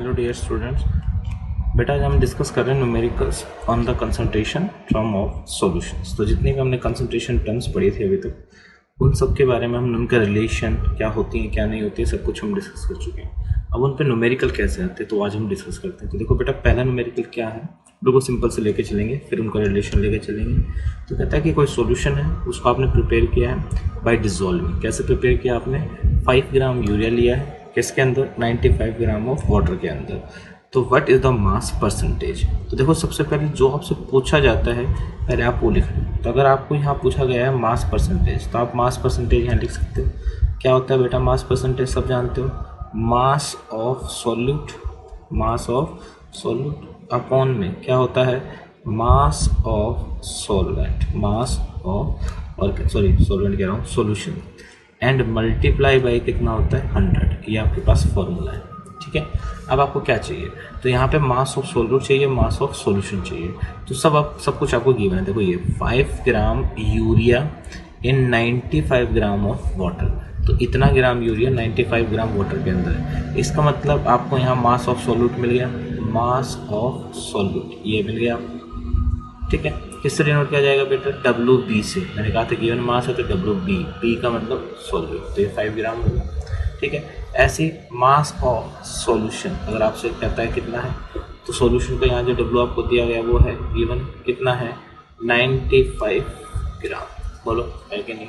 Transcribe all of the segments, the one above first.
Hello dear students, बेटा आज हम डिस्कस कर रहे हैं numericals on the concentration term of solutions. तो जितनी भी हमने कंसंट्रेशन टर्म्स पढ़ी थी अभी तक उन सब के बारे में हम उनका रिलेशन क्या होती हैं क्या नहीं होती है सब कुछ हम डिस्कस कर चुके हैं। अब उन पे न्यूमेरिकल कैसे आते हैं तो आज हम डिस्कस करते हैं। तो देखो बेटा, पहला न्यूमेरिकल क्या है, बिल्कुल सिंपल से लेके चलेंगे, फिर उनका रिलेशन लेके चलेंगे। तो कहता है कि कोई सॉल्यूशन है, उसको आपने प्रिपेयर किया है बाय डिजोल्विंग। कैसे प्रिपेयर किया आपने? 5 ग्राम यूरिया लिया है, किसके अंदर? 95 ग्राम ऑफ वाटर के अंदर। तो what is the mass percentage? तो देखो सबसे पहले जो आपसे पूछा जाता है पहले आप वो लिख लो। तो अगर आपको यहाँ पूछा गया है मास परसेंटेज तो आप मास परसेंटेज यहाँ लिख सकते हो। क्या होता है बेटा मास परसेंटेज? सब जानते हो, मास of solute, mass of solute upon में क्या होता है? Mass of solvent, mass of और सॉल्वेंट कह रहा हूँ, सॉल्यूशन, एंड मल्टीप्लाई बाई कितना होता है? 100। ये आपके पास फॉर्मूला है, ठीक है। अब आपको क्या चाहिए? तो यहाँ पे मास ऑफ सॉल्यूट चाहिए, मास ऑफ सॉल्यूशन चाहिए। तो सब कुछ आपको गिवन है। देखो ये 5 gram urea in 95 gram of water. तो इतना ग्राम यूरिया 95 ग्राम वाटर के अंदर है। इसका मतलब आपको यहाँ मास ऑफ सॉल्यूट मिल गया, मास ऑफ सॉल्यूट ये मिल गया आपको, ठीक है। किससे डिनोट किया जाएगा बेटा? WB से। मैंने कहा था गिवन मास है तो WB, B का मतलब सॉल्यूट, तो ये 5 ग्राम होगा, ठीक है। ऐसे मास ऑफ सॉल्यूशन अगर आपसे कहता है कितना है तो सॉल्यूशन का यहाँ जो W आपको दिया गया वो है गिवन कितना है? 95 ग्राम। बोलो है कि नहीं?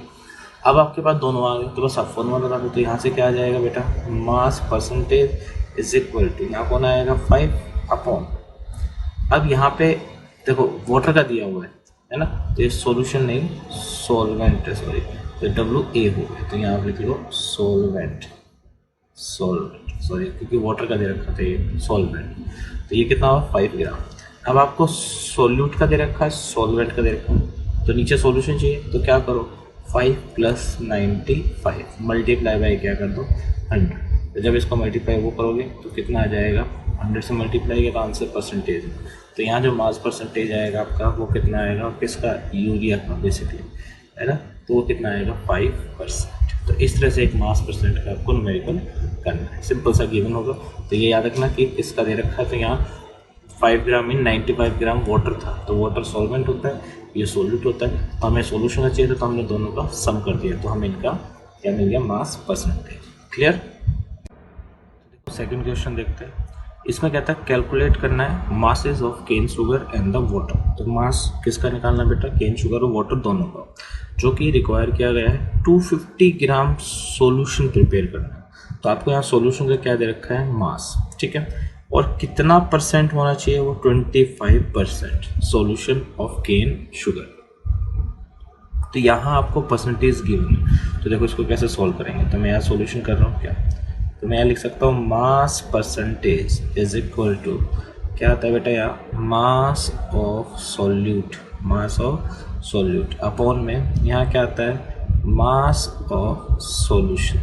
अब आपके पास दोनों आ गए तो बस आप फॉर्मूला लगा दो। तो यहाँ से क्या आ जाएगा बेटा? Mass percentage is equal to, यहाँ कौन आएगा? 5 अपॉन, अब यहाँ पे देखो वाटर का दिया हुआ है ना, तो ये सॉल्यूशन नहीं सॉल्वेंट है, सॉरी, तो WA हो गया। तो यहाँ आप लिख लो सॉल्वेंट, सॉरी क्योंकि वाटर का दे रखा था ये सॉल्वेंट। तो ये कितना हुआ? 5 ग्राम। अब आपको सॉल्यूट का दे रखा है, सॉल्वेंट का दे रखा है, तो नीचे सॉल्यूशन चाहिए तो क्या करो? 5 + 95 मल्टीप्लाई बाई क्या कर दो? 100। तो जब इसको मल्टीप्लाई वो करोगे तो कितना आ जाएगा? 100 से मल्टीप्लाई किया तो आंसर परसेंटेज है। तो यहाँ जो मास परसेंटेज आएगा आपका वो कितना आएगा? किसका? यूरिया का बेसिकली, है ना। तो वो कितना आएगा? 5%। तो इस तरह से एक मास परसेंट का आपको न्यूमेरिकल करना है, सिंपल सा गिवन होगा। तो ये याद रखना कि इसका दे रखा है तो यहाँ 5 ग्राम इन 95 ग्राम वाटर था, तो वाटर सॉल्वेंट होता है, ये सॉल्यूट होता है। तो हमें सॉल्यूशन का चाहिए तो हमने दोनों का सम कर दिया, तो हमें इनका क्या मिल गया? Mass percentage. Clear? Second question देखते हैं। इसमें कहता है कैलकुलेट करना है masses of cane sugar and the water. तो मास किसका निकालना बेटा? केन शुगर और वाटर दोनों का, जो कि रिक्वायर किया गया है 250 ग्राम सॉल्यूशन प्रिपेयर करना है। तो आपको यहाँ सॉल्यूशन का क्या दे रखा है? मास, ठीक है। और कितना परसेंट होना चाहिए? वो 25% सॉल्यूशन ऑफ केन शुगर। तो यहाँ आपको परसेंटेज गिवन है। तो देखो इसको कैसे सॉल्व करेंगे। तो मैं यहाँ सॉल्यूशन कर रहा हूँ क्या, तो मैं यहाँ लिख सकता हूँ mass percentage is equal to क्या आता है बेटा? यहाँ mass of solute, mass of solute upon में यहाँ क्या आता है? मास ऑफ सॉल्यूशन,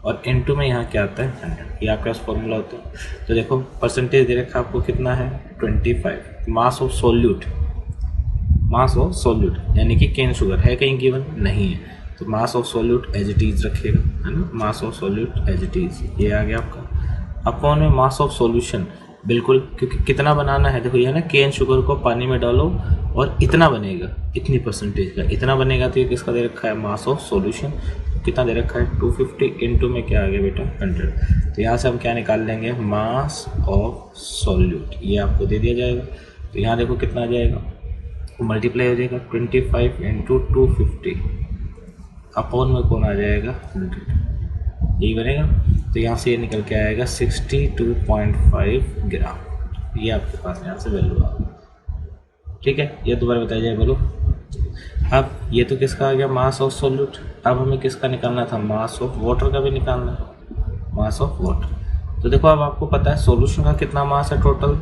और इनटू में यहाँ क्या आता है? 100। ये आपका फॉर्मूला होता है। तो देखो परसेंटेज दे रखा आपको कितना है? 25। मास of solute, mass of solute यानी कि केन शुगर है कहीं गिवन नहीं है, तो mass of solute as it is रखिएगा, है ना। Mass of solute as it is ये आ गया आपका अपॉन में मास ऑफ सॉल्यूशन, बिल्कुल क्योंकि कितना बनाना है। देखो ये ना, केन शुगर को पानी में डालो और इतना बनेगा, इतनी परसेंटेज का इतना बनेगा। तो ये किसका दे रखा है? Mass of solution. कितना दे रखा है? 250 इंटू में क्या आ गया बेटा? 100। तो यहाँ से हम क्या निकाल लेंगे? मास ऑफ सॉल्यूट, ये आपको दे दिया जाएगा। तो यहाँ देखो कितना आ जाएगा? मल्टीप्लाई हो जाएगा 25 इंटू 250 अपॉन में कौन आ जाएगा? 100, यही बनेगा। तो यहाँ से ये निकल के आएगा 62.5 ग्राम। ये आपके पास यहाँ से वैल्यू आ गई, ठीक है। ये दोबारा बताया जाए, बोलो। अब ये तो किसका आ गया? मास ऑफ सॉल्यूट। अब हमें किसका निकालना था? मास ऑफ वाटर का भी निकालना है, मास ऑफ वाटर। तो देखो अब आपको पता है सॉल्यूशन का कितना मास है टोटल?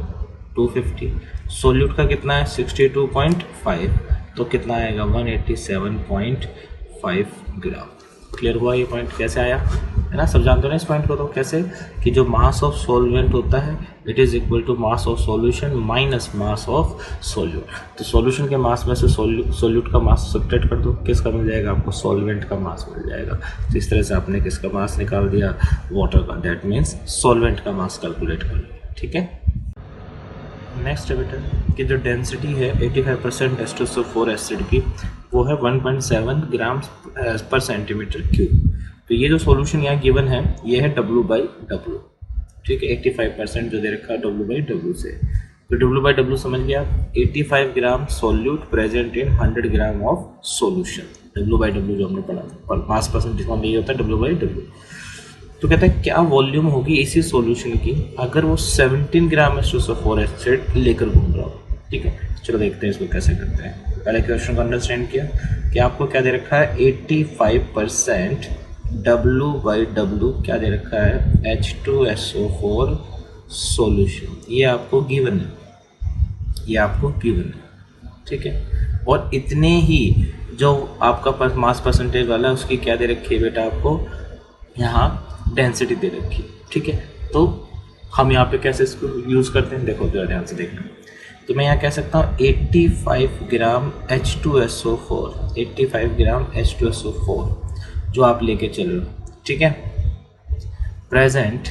250। सॉल्यूट का कितना है? 62.5, तो कितना आएगा? 187.5 ग्राम। क्लियर हुआ ये पॉइंट? कैसे आया, है ना। सब जानते हो ना इस पॉइंट को। तो कैसे कि जो मास ऑफ सॉल्वेंट होता है it is equal to mass of solution minus mass of solute. तो सॉल्यूशन के मास में से सॉल्यूट का मास सब्ट्रैक्ट कर दो, किसका मिल जाएगा आपको? सॉल्वेंट का मास मिल जाएगा। तो इस तरह से आपने किसका मास निकाल दिया? वाटर का। दैट मीन्स सॉल्वेंट का मास कैलकुलेट कर लिया। ठीक है। नेक्स्ट है बेटा कि जो डेंसिटी है 85% H2SO4 एसिड की वो है 1.7 ग्राम पर सेंटीमीटर क्यूब। तो ये जो सॉल्यूशन यहाँ गिवन है ये है W/W, ठीक है। 85% जो दे रखा है W/W से, तो W/W समझ गया, 85 gram solute present in 100 gram of solution. W/W जो हमने पढ़ा था, मास परसेंटेज में ये होता है W/W। तो कहता है क्या वॉल्यूम होगी इसी सॉल्यूशन की अगर वो 17 ग्राम H2SO4 एसिड लेकर घूम रहा हो, ठीक है। चलो देखते हैं इसको कैसे करते हैं। पहले क्वेश्चन को अंडरस्टैंड किया कि आपको क्या दे रखा है 85% W/W क्या दे रखा है H2SO4 सॉल्यूशन, ये आपको गिवन है, ये आपको गिवन है, ठीक है। और इतने ही जो आपका पास मास परसेंटेज वाला है उसकी क्या दे रखी है बेटा आपको यहाँ डेंसिटी दे रखी है, ठीक है। तो हम यहाँ पे कैसे इसको यूज़ करते हैं देखो जरा ध्यान से देखना। तो मैं यहाँ कह सकता हूँ 85 ग्राम H2SO4, 85 ग्राम H2SO4 जो आप लेके चल रहे हो, ठीक है। प्रेजेंट,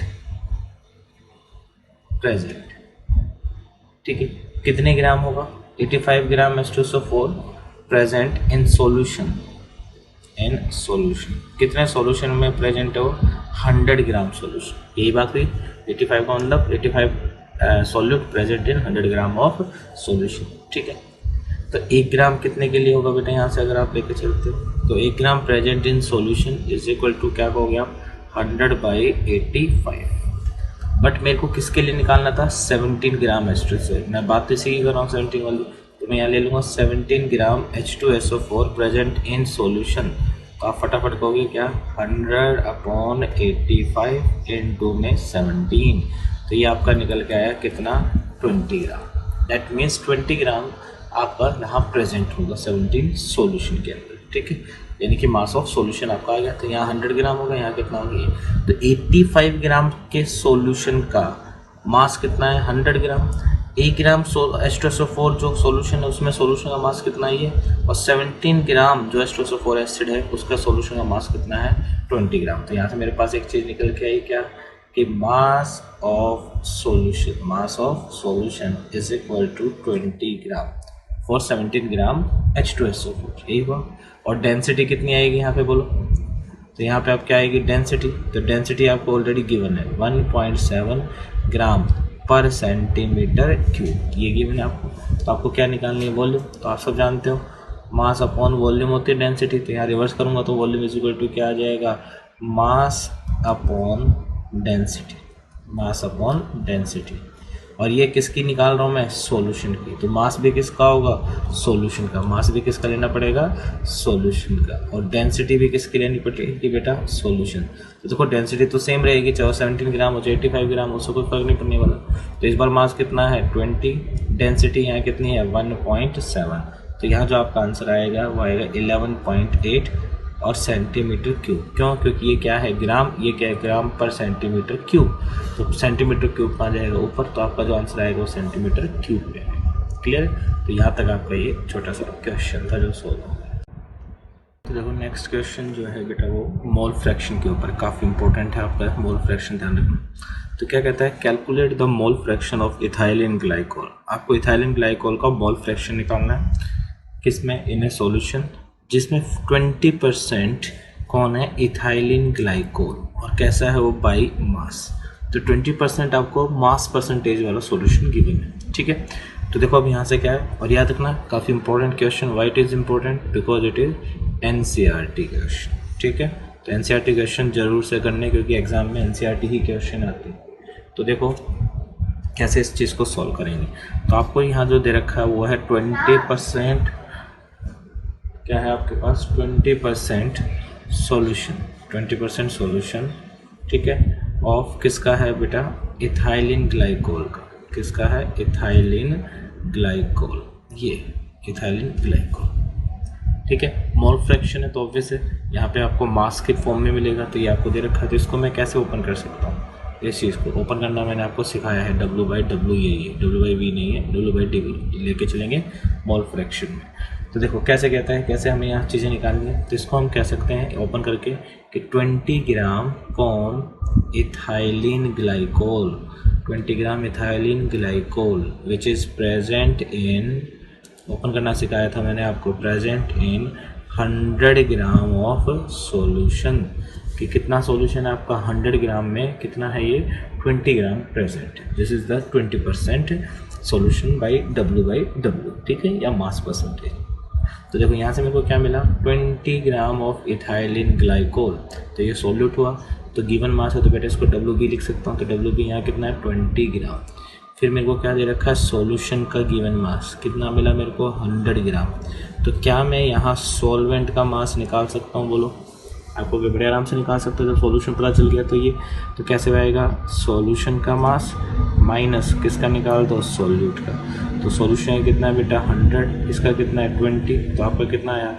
ठीक है, कितने ग्राम होगा 85 ग्राम H2SO4 present in solution, in solution कितने सॉल्यूशन में प्रेजेंट हो 100 ग्राम सॉल्यूशन, यही बात हुई। 85 का मतलब 85 solute present in 100 gram of solution, ठीक है। तो 1 ग्राम कितने के लिए होगा बेटा यहाँ से अगर आप लेके चलते हो तो 1 gram present in solution is equal to क्या हो गया 100/85। बट मेरे को किसके लिए निकालना था 17 ग्राम H2 से, मैं बात तो इसी की कर रहा हूँ 17 वाली, तो मैं यहाँ ले लूँगा 17 gram H2SO4 present in solution. तो आप फटाफट कहोगे क्या 100/85 इंटू में 17, तो ये आपका निकल के आया कितना 20 ग्राम। दैट मीन्स 20 ग्राम आपका यहाँ प्रेजेंट होगा 17 सॉल्यूशन के अंदर, ठीक है। यानी कि मास ऑफ सॉल्यूशन आपका आ गया। तो यहाँ 100 ग्राम होगा, यहाँ कितना होगा तो 85 ग्राम के सॉल्यूशन का मास कितना है 100 ग्राम। 1 ग्राम H2SO4 जो सॉल्यूशन है उसमें सॉल्यूशन का मास कितना ही है, और 17 ग्राम जो H2SO4 एसिड है उसका सॉल्यूशन का मास कितना है 20 ग्राम। तो यहाँ से मेरे पास एक चीज़ निकल के आई क्या कि mass of solution is equal to 20 gram for 17 gram H2SO4, यही हुआ। और डेंसिटी कितनी आएगी यहाँ पे बोलो, तो यहाँ पे आप क्या आएगी डेंसिटी, तो डेंसिटी आपको ऑलरेडी गिवन है 1.7 ग्राम पर सेंटीमीटर क्यूब, ये गिवन है आपको। तो आपको क्या निकालनी है वॉल्यूम, तो आप सब जानते हो मास अपॉन वॉल्यूम होती है डेंसिटी। तो यहाँ रिवर्स करूँगा तो वॉल्यूम इज इक्वल टू क्या आ जाएगा mass upon density, mass upon density. और ये किसकी निकाल रहा हूँ मैं सॉल्यूशन की, तो मास भी किसका होगा सॉल्यूशन का, मास भी किसका लेना पड़ेगा सॉल्यूशन का, और डेंसिटी भी किसकी लेनी पड़ेगी बेटा सॉल्यूशन। तो देखो डेंसिटी तो सेम रहेगी, चाहे 17 ग्राम हो चाहे 85 ग्राम हो, उससे कोई फर्क नहीं पड़ने वाला। तो इस बार मास कितना है 20, डेंसिटी यहाँ कितनी है 1.7, तो यहाँ जो आपका आंसर आएगा वो आएगा 11.8 और सेंटीमीटर क्यूब। क्यों, क्योंकि ये क्या है ग्राम, ये क्या है ग्राम पर सेंटीमीटर क्यूब, तो सेंटीमीटर क्यूब कहाँ जाएगा ऊपर, तो आपका जो आंसर आएगा वो सेंटीमीटर क्यूब में आएगा। क्लियर, तो यहाँ तक आपका ये छोटा सा क्वेश्चन था जो सोल्व हो गया। तो देखो नेक्स्ट क्वेश्चन जो है बेटा वो मोल फ्रैक्शन के ऊपर, काफ़ी इंपॉर्टेंट है आपका मोल फ्रैक्शन, ध्यान रखना। तो क्या कहता है calculate the mole fraction of ethylene glycol. आपको इथाइलिन ग्लाइकोल का मोल फ्रैक्शन निकालना है किसमें इन ए सॉल्यूशन जिसमें 20% कौन है इथाइलिन ग्लाइकोल, और कैसा है वो बाई मास। तो 20% आपको मास परसेंटेज वाला सॉल्यूशन गिवन है, ठीक है। तो देखो अब यहाँ से क्या है, और याद रखना काफ़ी important question, why it is important because it is NCERT question, ठीक है। तो NCERT क्वेश्चन जरूर से करने क्योंकि एग्जाम में NCERT ही क्वेश्चन आते हैं। तो देखो कैसे इस चीज़ को सॉल्व करेंगे। तो आपको यहाँ जो दे रखा है वो है 20%, क्या है आपके पास 20% सॉल्यूशन, 20% सॉल्यूशन, ठीक है, ऑफ किसका है बेटा इथाइलिन ग्लाइकोल का, किसका है इथाइलिन ग्लाइकोल, ये इथाइलिन ग्लाइकोल, ठीक है। मोल फ्रैक्शन है तो ऑब्वियस है यहाँ पे आपको मास के फॉर्म में मिलेगा, तो ये आपको दे रखा है। तो इसको मैं कैसे ओपन कर सकता हूँ, इस चीज़ को ओपन करना मैंने आपको सिखाया है W/W, यही है W/V नहीं है, W/DV लेके चलेंगे मोल फ्रैक्शन में। तो देखो कैसे कहता है, कैसे हमें यहाँ चीज़ें निकालनी है। तो इसको हम कह सकते हैं ओपन करके कि 20 ग्राम कौन ethylene glycol, 20 gram ethylene glycol which is present in, open करना सिखाया था मैंने आपको, present in 100 gram of solution, कि कितना सॉल्यूशन है आपका 100 ग्राम में, कितना है ये 20 ग्राम प्रेजेंट है। This is the 20% solution by W, ठीक है, या मास परसेंटेज। तो देखो यहाँ से मेरे को क्या मिला, 20 ग्राम ऑफ इथाइलिन ग्लाइकोल, तो ये सॉल्यूट हुआ, तो गिवन मास है तो बेटा इसको WB लिख सकता हूँ, तो WB यहाँ कितना है 20 ग्राम। फिर मेरे को क्या दे रखा है, सॉल्यूशन का गिवन मास कितना मिला मेरे को 100 ग्राम। तो क्या मैं यहाँ सॉल्वेंट का मास निकाल सकता हूँ, बोलो, आपको भी बड़े आराम से निकाल सकते हो, जब सॉल्यूशन पता चल गया तो ये, तो कैसे आएगा, सॉल्यूशन का मास माइनस किसका निकाल दो, सॉल्यूट का। तो सॉल्यूशन कितना है बेटा 100, इसका कितना है 20, तो आपका कितना आया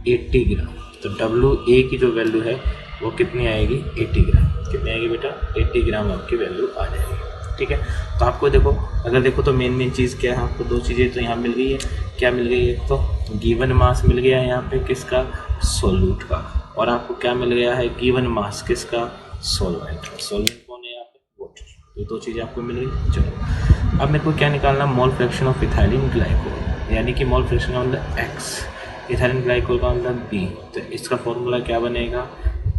80 ग्राम। तो WA की जो वैल्यू है वो कितनी आएगी 80 ग्राम, कितनी आएगी बेटा 80 ग्राम आपकी वैल्यू आ जाएगी, ठीक है। तो आपको देखो, अगर देखो तो मेन चीज़ क्या है, आपको दो चीज़ें तो यहाँ मिल गई है, क्या मिल गई है, तो गिवन मास मिल गया है यहाँ पे किसका, सॉल्यूट का, और आपको क्या मिल गया है, गिवन मास किसका, सॉल्वेंट। सॉल्वेंट कौन है यहाँ पे, वाटर। ये दो चीज़ें आपको मिल गई। चलो अब मेरे को क्या निकालना, mole fraction of ethylene glycol, यानी कि मोल फ्रैक्शन का मतलब X, इथाइलिन ग्लाइकोल का मतलब B। तो इसका फॉर्मूला क्या बनेगा,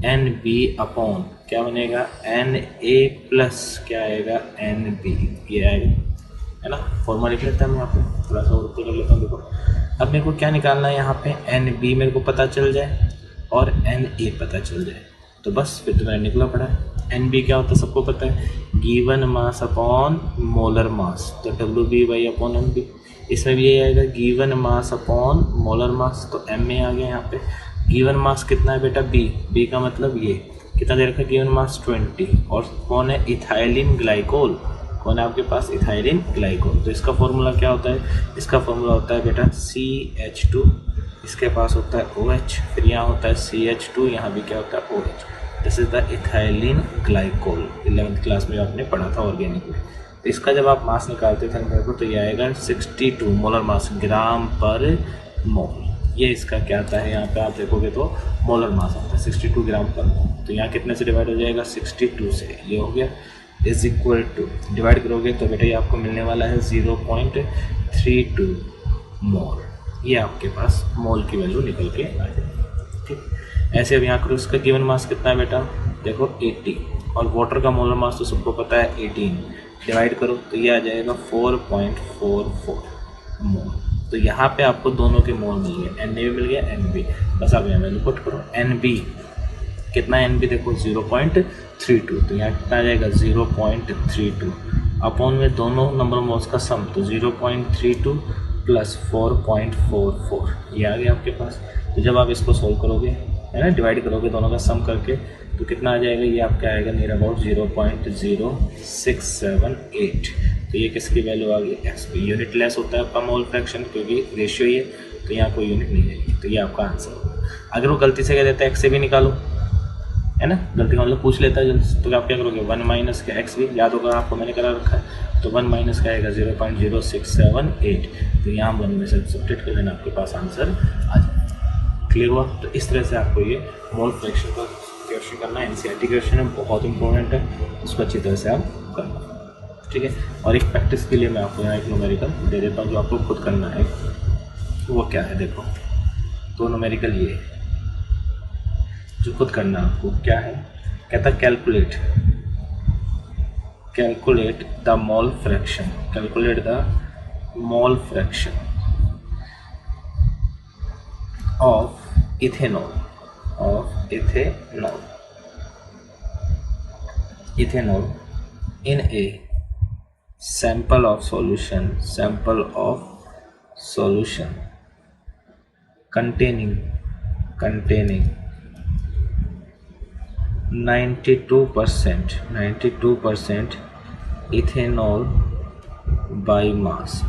NB अपॉन क्या बनेगा, Na प्लस क्या आएगा NB, ये आएगा, है ना। फॉर्मूला लिख लेता हूँ मैं, यहाँ पे थोड़ा सा और ऊपर कर लेता हूँ। देखो अब मेरे को क्या निकालना है, यहाँ पे NB मेरे को पता चल जाए और Na पता चल जाए, तो बस फिर तो मेरा निकला पड़ा है। NB क्या होता है सबको पता है, गिवन मास अपॉन मोलर मास, तो WB अपॉन NB। इसमें भी यही आएगा, गिवन मास अपॉन मोलर मास, तो MA आ गया यहाँ पे। गिवन मास कितना है बेटा B का मतलब ये कितना दे रखा है, गिवन मास 20, और कौन है, इथाइलिन ग्लाइकोल, कौन है आपके पास, इथाइलिन ग्लाइकोल। तो इसका फॉर्मूला क्या होता है, इसका फॉर्मूला होता है बेटा CH2, इसके पास होता है OH, फिर यहाँ होता है CH2, यहाँ भी क्या होता है OH। This is the ethylene glycol, 11th class में आपने पढ़ा था ऑर्गेनिक में। तो इसका जब आप मास निकालते थे तो ये आएगा 62 मोलर मास, ग्राम पर मोल। ये इसका क्या आता है, यहाँ पे आप देखोगे तो मोलर मास आता है 62 ग्राम पर मोल। तो यहाँ कितने से डिवाइड हो जाएगा, 62 से, ये हो गया, इज इक्वल टू, डिवाइड करोगे तो बेटा ये आपको मिलने वाला है 0.32 मोल। ये आपके पास मोल की वैल्यू निकल के आ जाएगी, ठीक। ऐसे अब यहाँ करो, इसका गिवन मास कितना है बेटा, देखो 80, और वाटर का मोलर मास तो सबको पता है 18, डिवाइड करो तो ये आ जाएगा 4.44 मोल। तो यहाँ पे आपको दोनों के मोल मिल गए, Na भी मिल गया, NB, बस आप यहाँ वैल्यू पुट करो। NB कितना है, NB देखो 0.32, तो यहाँ कितना आ जाएगा 0.32 अपॉन में दोनों नंबर मोल्स का सम, तो 0.32 प्लस 4.44, ये आ गया आपके पास। तो जब आप इसको सोल्व करोगे, है ना, डिवाइड करोगे दोनों का सम करके, तो कितना आ जाएगा, ये आपका आएगा नियर अबाउट 0.0678। तो ये किसकी वैल्यू आ गई, X की। यूनिट लेस होता है आपका मोल फ्रैक्शन, क्योंकि रेशियो ही है, तो यहाँ कोई यूनिट नहीं आएगी। तो ये आपका आंसर होगा। अगर वो गलती से कह देता है X से भी निकालो, है ना, गलती का मतलब पूछ लेता है जल्दी, तो आप क्या करोगे, 1 माइनस का X भी याद होगा आपको, मैंने करा रखा है, तो 1 माइनस का आएगा 0.0678, तो यहाँ 1 में से सब्ट्रैक्ट कर देना, आपके पास आंसर आ जाए। क्लियर हुआ। तो इस तरह से आपको ये मोल फ्रैक्शन का क्वेश्चन करना है, NCERT क्वेश्चन है, बहुत इंपॉर्टेंट है, उसको अच्छी तरह से आप करना, ठीक है। और एक प्रैक्टिस के लिए मैं आपको यहाँ एक न्यूमेरिकल दे देता हूँ जो आपको खुद करना है। वो क्या है, देखो, तो न्यूमेरिकल ये जो खुद करना आपको क्या है, कहता calculate the mole fraction, calculate the mole fraction of ethanol in a sample of solution containing 92% ethanol by mass,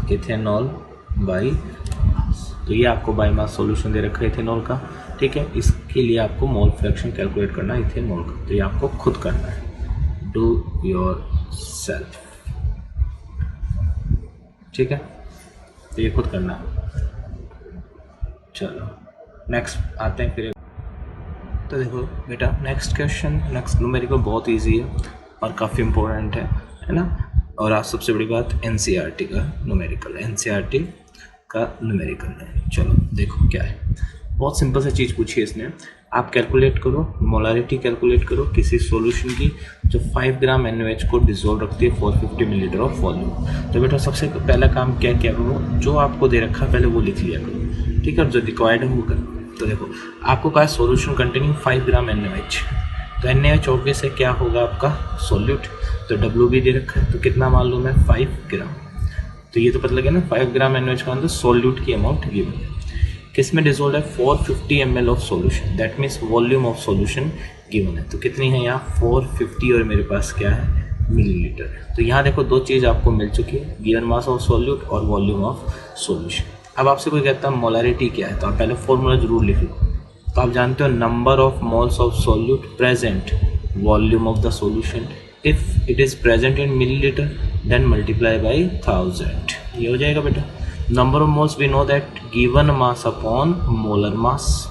तो ये आपको बाई मास सॉल्यूशन दे रखा है इथेनॉल का, ठीक है। इसके लिए आपको मोल फ्रैक्शन कैलकुलेट करना है इथेनॉल का, तो ये आपको खुद करना है, डू योर सेल्फ, ठीक है। तो ये खुद करना है। चलो नेक्स्ट आते हैं फिर। तो देखो बेटा नेक्स्ट क्वेश्चन, नेक्स्ट न्यूमेरिकल बहुत इजी है और काफ़ी इम्पोर्टेंट है ना। और आज सबसे बड़ी बात एनसीईआरटी का न्यूमेरिकल, एनसीईआरटी का न्यूमेरिकल है। चलो देखो क्या है, बहुत सिंपल सी चीज़ पूछी है इसने। आप कैलकुलेट करो, मोलारिटी कैलकुलेट करो किसी सॉल्यूशन की जो 5 ग्राम NaOH को डिसोल्व रखती है 450 मिलीलीटर ऑफ वॉल्यूम। तो बेटा सबसे पहला काम क्या किया करो, जो आपको दे रखा है पहले वो लिख लिया करो, ठीक है, जो रिक्वायर्ड है वो करो। तो देखो आपको कहा सॉल्यूशन कंटेनिंग 5 ग्राम NaOH, तो NaOH ऑब्वियस है क्या होगा आपका सॉल्यूट, तो W भी दे रखा है, तो कितना मालूम है 5 ग्राम। तो ये तो पता लगे ना 5 ग्राम NaOH का अंदर सॉल्यूट की अमाउंट गिवन है, किस में डिसोल्व है 450 ml of solution, that means volume of solution given है। तो कितनी है यहाँ 450 और मेरे पास क्या है मिलीलीटर। तो यहाँ देखो दो चीज़ आपको मिल चुकी है, गिवन मास ऑफ सॉल्यूट और वॉल्यूम ऑफ सॉल्यूशन। अब आपसे कोई कहता है मोलारिटी क्या है, तो आप पहले फॉर्मूला जरूर लिख लो। तो आप जानते हो number of moles of solute present volume of the solution, if it is present in millilitre then multiply by 1000, ये हो जाएगा बेटा। Number of moles we know that given mass upon molar mass,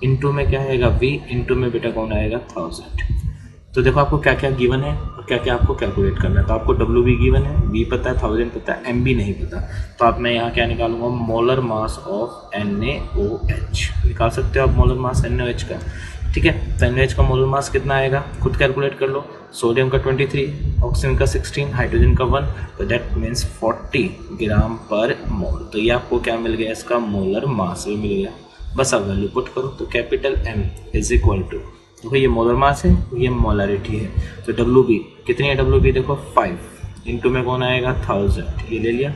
into में क्या आएगा V, into में बेटा कौन आएगा 1000। तो देखो आपको क्या क्या गिवन है और क्या क्या आपको कैलकुलेट करना है। तो आपको W भी गिवन है, V पता है, 1000 पता है, M भी नहीं पता। तो आप मैं यहाँ क्या निकालूंगा मोलर मास ऑफ NaOH, निकाल सकते हो आप मोलर मास NaOH का, ठीक है। तो NaOH का मोलर मास कितना आएगा खुद कैलकुलेट कर लो, सोडियम का 23, ऑक्सीजन का 16, हाइड्रोजन का 1, तो दैट मीन्स 40 ग्राम पर मोल। तो ये आपको क्या मिल गया, इसका मोलर मास भी मिल गया। बस अब वैल्यू पुट करो, तो capital M is equal to, देखो ये मोलर मास है, ये मोलारिटी है, तो WB कितनी है, WB देखो 5, इनटू में कौन आएगा 1000, ये ले लिया।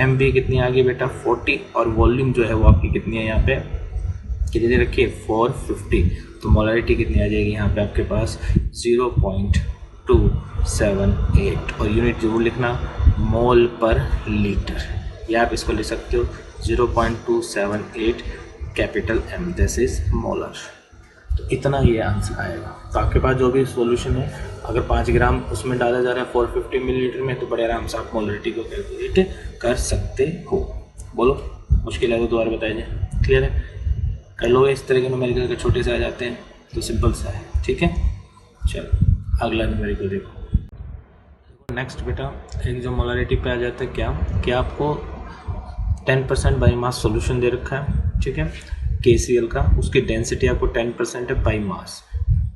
MB कितनी आ गई बेटा 40, और वॉल्यूम जो है वो आपकी कितनी है यहाँ पे कितनी दे रखी है 450, तो मोलारिटी कितनी आ जाएगी यहाँ पे आपके पास 0.278, और यूनिट जरूर लिखना मोल पर लीटर, या आप इसको ले सकते हो 0.278 capital M, this is molar. तो इतना ये आंसर आएगा। तो आपके पास जो भी सॉल्यूशन है अगर 5 ग्राम उसमें डाला जा रहा है 450 मिलीलीटर में, तो बड़े आराम से आप मोलरिटी को कैलकुलेट कर सकते हो। बोलो मुश्किल है तो दोबारा बताया जाए, क्लियर है, कर लोगे। इस तरह के न्यूमेरिकल के छोटे से आ जाते हैं तो सिंपल सा है, ठीक है। चलो अगला न्यूमेरिकल देखो। नेक्स्ट बेटा एक जो मोलरिटी पे आ जाता है क्या कि आपको 10% बाई मास सॉल्यूशन दे रखा है, ठीक है, KCl का, उसकी डेंसिटी आपको 10% है बाई मास,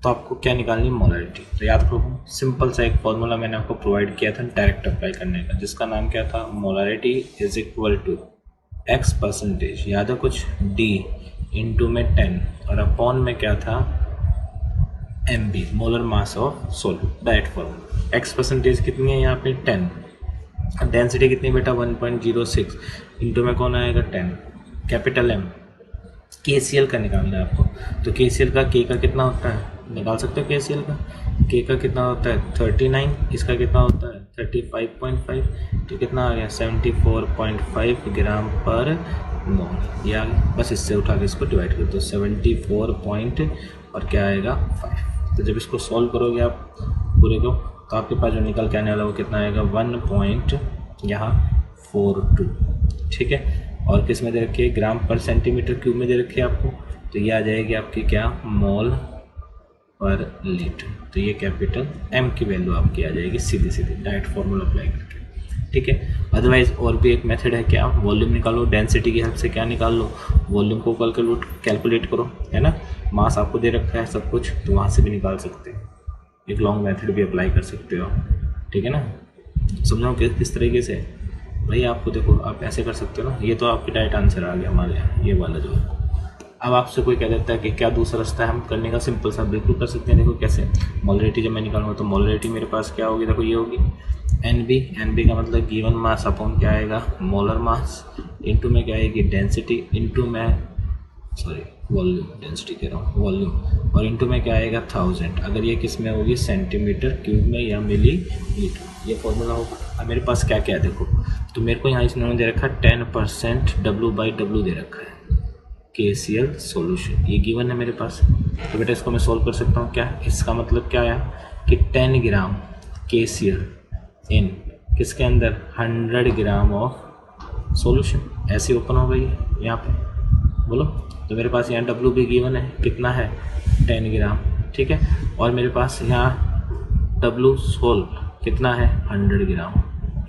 तो आपको क्या निकालनी है मोलरिटी। तो याद रखो सिंपल सा एक फॉर्मूला मैंने आपको प्रोवाइड किया था डायरेक्ट अप्लाई करने का, जिसका नाम क्या था molarity is equal to X percentage, याद है कुछ D इंटू में 10 और अपॉन में क्या था MB molar mass of solute, direct formula. X percentage कितनी है यहाँ पे 10, डेंसिटी कितनी बेटा 1.06, इंटू में कौन आएगा 10, कैपिटल M। KCl का निकालना है आपको, तो KCl का K का कितना होता है निकाल सकते हो, KCl का K का कितना होता है 39, इसका कितना होता है 35.5, तो कितना आ गया 74.5 ग्राम पर मोल, या बस इससे उठा के इसको डिवाइड कर दो 74 पॉइंट और क्या आएगा 5। तो जब इसको सॉल्व करोगे आप पूरे को, तो आपके पास जो निकल के आने वाला वो कितना आएगा 1.42, ठीक है। और किस में दे रखी है ग्राम पर सेंटीमीटर क्यूब में दे रखी है आपको, तो ये आ जाएगी आपकी क्या मोल पर लीटर। तो ये कैपिटल M की वैल्यू आपकी आ जाएगी सीधी सीधी डायरेक्ट फॉर्मूला अप्लाई करके, ठीक है। अदरवाइज और भी एक मेथड है क्या, वॉल्यूम निकालो, डेंसिटी की हेल्प से क्या निकाल लो, वॉल्यूम को कैलकुलेट करो, है ना। मास आपको दे रखा है सब कुछ, तो वहाँ से भी निकाल सकते हैं, एक लॉन्ग मेथड भी अप्लाई कर सकते हो, ठीक है ना। समझाओ किस तरीके से भाई, आपको देखो आप ऐसे कर सकते हो ना, ये तो आपकी डायरेक्ट आंसर आ गया हमारे यहाँ ये वाला जो है। अब आपसे कोई कह देता है कि क्या दूसरा रास्ता है हम करने का, सिंपल सा बिल्कुल कर सकते हैं। देखो कैसे, मोलरिटी जब मैं निकालूंगा तो मोलरिटी मेरे पास क्या होगी, देखो ये होगी NB का मतलब गिवन मास अपॉन क्या आएगा मोलर मास, इंटू में क्या आएगी डेंसिटी, इंटू में वॉल्यूम, डेंसिटी कह रहा हूँ वॉल्यूम, और इंटू में क्या आएगा 1000, अगर ये किस में होगी सेंटीमीटर क्यूब में या मिली लीटर, ये फॉर्मूला होगा। अब मेरे पास क्या क्या है देखो, तो मेरे को यहाँ इसने दे रखा है 10% W/W दे रखा है KCl सॉल्यूशन, ये गिवन है मेरे पास। तो बेटा इसको मैं सॉल्व कर सकता हूँ क्या, इसका मतलब क्या आया कि 10 ग्राम KCl इन किसके अंदर 100 ग्राम ऑफ सॉल्यूशन, ऐसे ओपन हो गई है यहाँ पे, बोलो। तो मेरे पास यहाँ W भी गिवन है, कितना है 10 ग्राम, ठीक है। और मेरे पास यहाँ W सोल कितना है 100 ग्राम,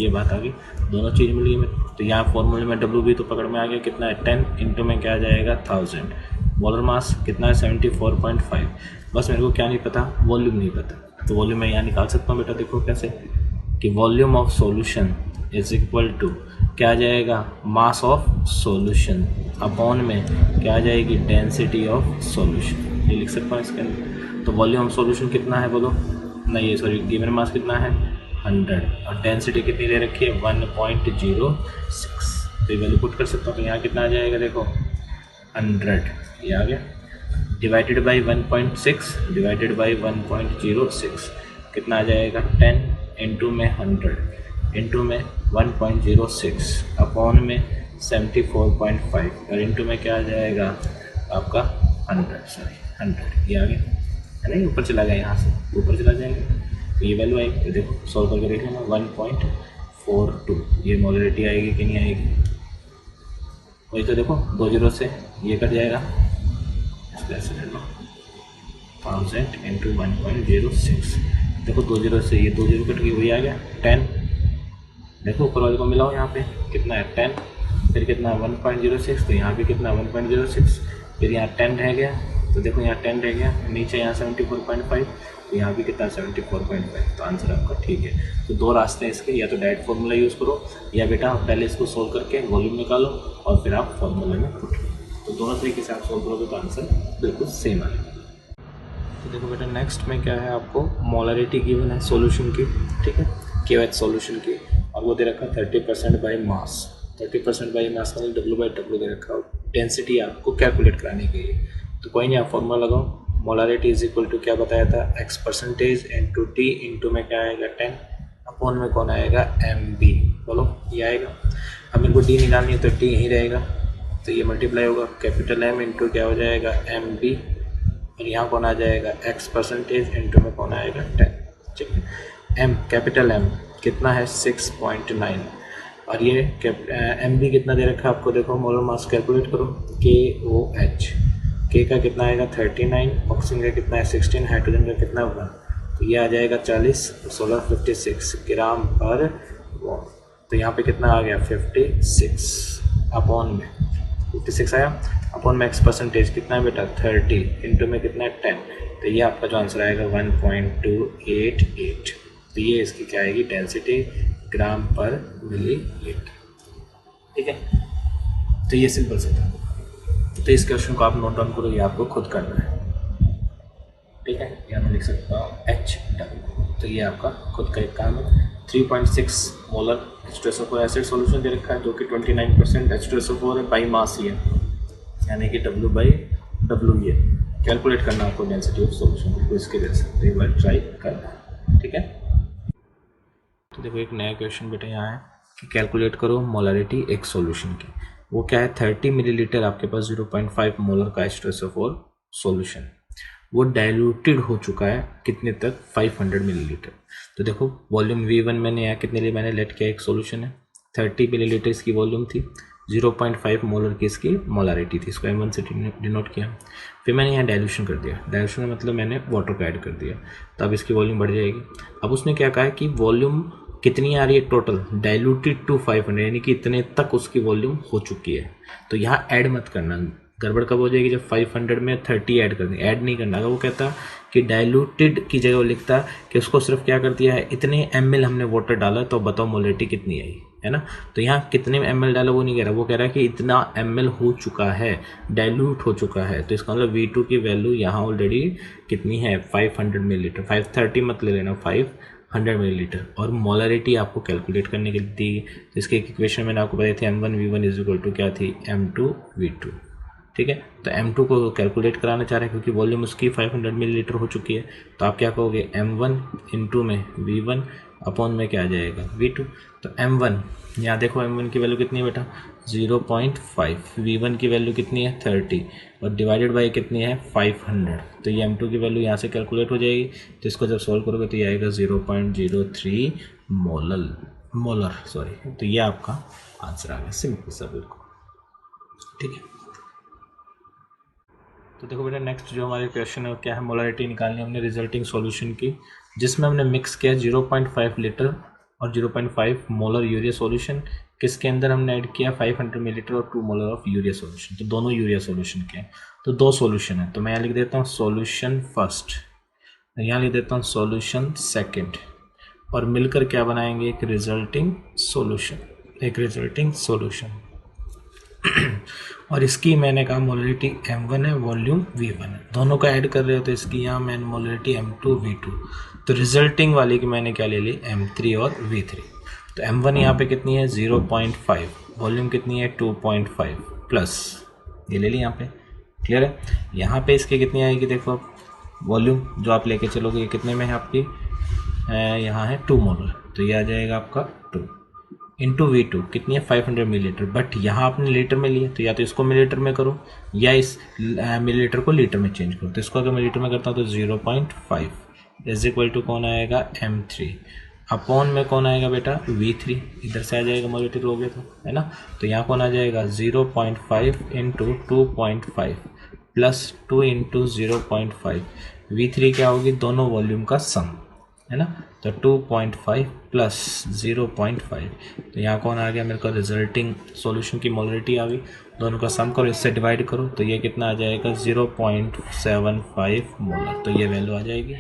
ये बात आ गई, दोनों चीज़ मिल गई मेरे। तो यहाँ फॉर्मूले में W भी तो पकड़ में आ गया, कितना है 10 इंटू में क्या आ जाएगा 1000। मोलर मास कितना है 74.5। बस मेरे को क्या नहीं पता, वॉल्यूम नहीं पता, तो वॉल्यूम मैं यहाँ निकाल सकता हूँ बेटा। देखो कैसे कि volume of solution is equal to क्या आ जाएगा, मास ऑफ सॉल्यूशन अपॉन में क्या आ जाएगी, डेंसिटी ऑफ सॉल्यूशन। ये लिख सकता हूँ इसके अंदर। तो वॉल्यूम ऑफ सॉल्यूशन कितना है बोलो, नहीं सॉरी, गिवन मास कितना है 100 और डेंसिटी कितनी दे रखी है 1.06। तो ये वैल्यू पुट कर सकता हूँ। तो यहाँ कितना आ जाएगा देखो 100, ये आ गया, डिवाइडेड बाई 1.6 डिवाइडेड बाई 1.06 कितना आ जाएगा 10 इंटू में 100 इंटू में 1.06 अपॉन में 74.5 और इंटू में क्या आ जाएगा आपका 100 ये आ गया है ना, ऊपर चला गया, यहाँ से ऊपर चला जाएगा तो ये वैल्यू आएगी। तो देखो सॉल्व करके देख लेना 1.42, ये मोलरिटी आएगी कि नहीं आएगी, वही तो देखो 2 जीरो से ये कट जाएगा, ऐसे ले लो 1000 इंटू 1.06, देखो 2 जीरो से ये 2 जीरो कट गई, वही आ गया 10। देखो ऊपर वाले को मिलाओ, यहाँ पे कितना है 10, फिर कितना 1.06, तो यहाँ पे कितना 1.06, फिर यहाँ 10 रह गया, तो देखो यहाँ 10 रह गया, नीचे यहाँ 74.5, तो यहाँ भी कितना 74.5। तो आंसर आपका ठीक है। तो दो रास्ते हैं इसके, या तो डायरेक्ट फॉर्मूला यूज़ करो या बेटा पहले इसको सोल्व करके वॉल्यूम निकालो और फिर आप फॉर्मूले में पुट करो। तो दोनों तरीके से आप सोल्व करोगे तो आंसर बिल्कुल सेम आएगा। तो देखो बेटा नेक्स्ट में क्या है, आपको मोलरिटी गिवन है सॉल्यूशन की, ठीक है, KOH सॉल्यूशन की, और वो दे रखा 30% बाई मास, 30% बाई मास का W/W दे रखा, डेंसिटी आपको कैलकुलेट कराने के लिए। तो कोई नहीं, आप फॉर्मूला लगाओ, मोलरिटी इज इक्वल टू क्या बताया था x% इंटू T इंटू में क्या आएगा 10 अपॉन में कौन आएगा MB, बोलो ये आएगा। अब मेरे को D निकालनी है तो T यहीं रहेगा, तो ये मल्टीप्लाई होगा कैपिटल M इंटू क्या हो जाएगा MB, और यहाँ कौन आ जाएगा x% इंटू में कौन आएगा 10, ठीक है। M कैपिटल M कितना है 6.9, और ये MB कितना दे रखा है आपको, देखो मोलर मास कैलकुलेट करो, KOH, K का कितना आएगा 39, ऑक्सीजन का कितना है 16, हाइड्रोजन का कितना होगा, तो ये आ जाएगा 40, 16 56 ग्राम पर वॉट। तो यहाँ पे कितना आ गया 56 अपॉन में 56 आया, अपॉन में x% कितना है बेटा 30 इंटू में कितना है 10, तो ये आपका जो आंसर आएगा 1.288। तो ये इसकी क्या आएगी डेंसिटी ग्राम पर मिलीलीटर, ठीक है। तो ये सिंपल से था। तो इस क्वेश्चन को आप नोट डाउन करो, ये आपको खुद करना है, ठीक है। यहाँ मैं लिख सकता हूँ HW, तो ये आपका खुद का एक काम है। 3.6 मोलर H2SO4 एसिड सॉल्यूशन दे रखा है, जो कि 29% H2SO4 है, बाई मास ही है, यानी कि W/W ये कैलकुलेट करना आपको डेंसिटी ऑफ सॉल्यूशन, तो इसके वजह से एक बार ट्राई करना है, ठीक है। तो देखो एक नया क्वेश्चन बेटा यहाँ है कि कैलकुलेट करो मोलरिटी एक सॉल्यूशन की। वो क्या है 30 मिलीलीटर आपके पास 0.5 मोलर का H2SO4 सॉल्यूशन, वो डाइल्यूटेड हो चुका है कितने तक 500 मिलीलीटर। तो देखो वॉल्यूम V1 मैंने यहाँ कितने लिए मैंने लेट किया, एक सॉल्यूशन है 30 मिलीलीटर इसकी वॉल्यूम थी, 0.5 मोलर की इसकी मोलारिटी थी, इसको M1 से डिनोट किया। फिर मैंने यहाँ डाइल्यूशन कर दिया, डाइल्यूशन का मतलब मैंने वाटर को ऐड कर दिया, तो अब इसकी वॉल्यूम बढ़ जाएगी। अब उसने क्या कहा है कि वॉल्यूम कितनी आ रही है टोटल, डाइल्यूटेड टू 500, यानी कि इतने तक उसकी वॉल्यूम हो चुकी है। तो यहाँ ऐड मत करना, गड़बड़ कब हो जाएगी जब 500 में 30 ऐड कर देंगे, ऐड नहीं करना। अगर वो कहता कि डाइल्यूटेड की जगह वो लिखता कि उसको सिर्फ क्या कर दिया है इतने ml हमने वाटर डाला, तो बताओ मोलरिटी कितनी आई, है ना। तो यहाँ कितने ml डाला वो नहीं कह रहा, वो कह रहा है कि इतना ml हो चुका है, डाइल्यूट हो चुका है। तो इसका मतलब V2 की वैल्यू यहाँ ऑलरेडी कितनी है 500 मिलीलीटर, 530 मत ले लेना 500 मिलीलीटर। और मोलरिटी आपको कैलकुलेट करने के लिए दी, तो इसके इक्वेशन मैंने आपको बताई थी M1V1 इज इक्वल टू क्या थी M2V2, ठीक है। तो M2 को कैलकुलेट कराना चाह रहे हैं क्योंकि वॉल्यूम उसकी 500 मिलीलीटर हो चुकी है। तो आप क्या कहोगे M1 इंटू में V1 अपॉन में क्या आ जाएगा V2। तो M1 यहाँ देखो M1 की वैल्यू कितनी है बेटा 0.5, V1 की वैल्यू कितनी है 30 और डिवाइडेड बाई कितनी है 500। तो ये M2 की वैल्यू यहाँ से कैलकुलेट हो जाएगी। तो इसको जब सॉल्व करोगे तो ये आएगा 0.03 मोलर सॉरी। तो ये आपका आंसर आ गया, सिंपल सा बिल्कुल, ठीक है। तो देखो बेटा नेक्स्ट जो हमारे क्वेश्चन है वो क्या है, मोलरिटी निकालनी हमने रिजल्टिंग सॉल्यूशन की, जिसमें हमने मिक्स किया 0.5 लीटर और 0.5 मोलर यूरिया सॉल्यूशन, किसके अंदर हमने ऐड किया 500 मिलीलीटर और 2 मोलर ऑफ यूरिया सॉल्यूशन, तो दोनों यूरिया सॉल्यूशन के हैं। तो दो सॉल्यूशन है, तो मैं यहाँ लिख देता हूँ सॉल्यूशन फर्स्ट, यहाँ लिख देता हूँ सॉल्यूशन सेकंड, और मिलकर क्या बनाएंगे, एक रिजल्टिंग सॉल्यूशन, एक रिजल्टिंग सॉल्यूशन। और इसकी मैंने कहा मोलरिटी m1 है, वॉल्यूम v1 है, दोनों का ऐड कर रहे हो तो इसकी यहाँ मैंने मोलरिटी m2 v2, तो रिजल्टिंग वाली की मैंने क्या ले ली m3 और v3। तो m1 यहाँ पे कितनी है 0.5, वॉल्यूम कितनी है 2.5 प्लस ये ले ली यहाँ पे, क्लियर है। यहाँ पे इसके कितनी आएगी देखो, वॉल्यूम जो आप लेके चलोगे ये कितने में है आपकी, यहाँ है 2 मोलर, तो ये आ जाएगा आपका 2 इंटू V2 कितनी है 500 मिलीलीटर, बट यहाँ आपने लीटर में लिया तो या तो इसको मिलीलीटर में करो या इस मिलीलीटर को लीटर में चेंज करो। तो इसको अगर मैं लीटर में करता हूँ तो 0.5 इज इक्वल टू कौन आएगा m3 अपॉन में कौन आएगा बेटा V3, इधर से आ जाएगा मोलरिटी लोगे तो, है ना। तो यहाँ कौन आ जाएगा 0.5 इंटू 2.5 प्लस 2 इंटू 0.5, V3 क्या होगी दोनों वॉल्यूम का सम, है ना। तो 2.5 प्लस 0.5, तो यहाँ कौन आ गया मेरे को रिजल्टिंग सॉल्यूशन की मोलरिटी आ गई, दोनों का सम करो इससे डिवाइड करो तो ये कितना आ जाएगा 0.75 मोलर, तो ये वैल्यू आ जाएगी।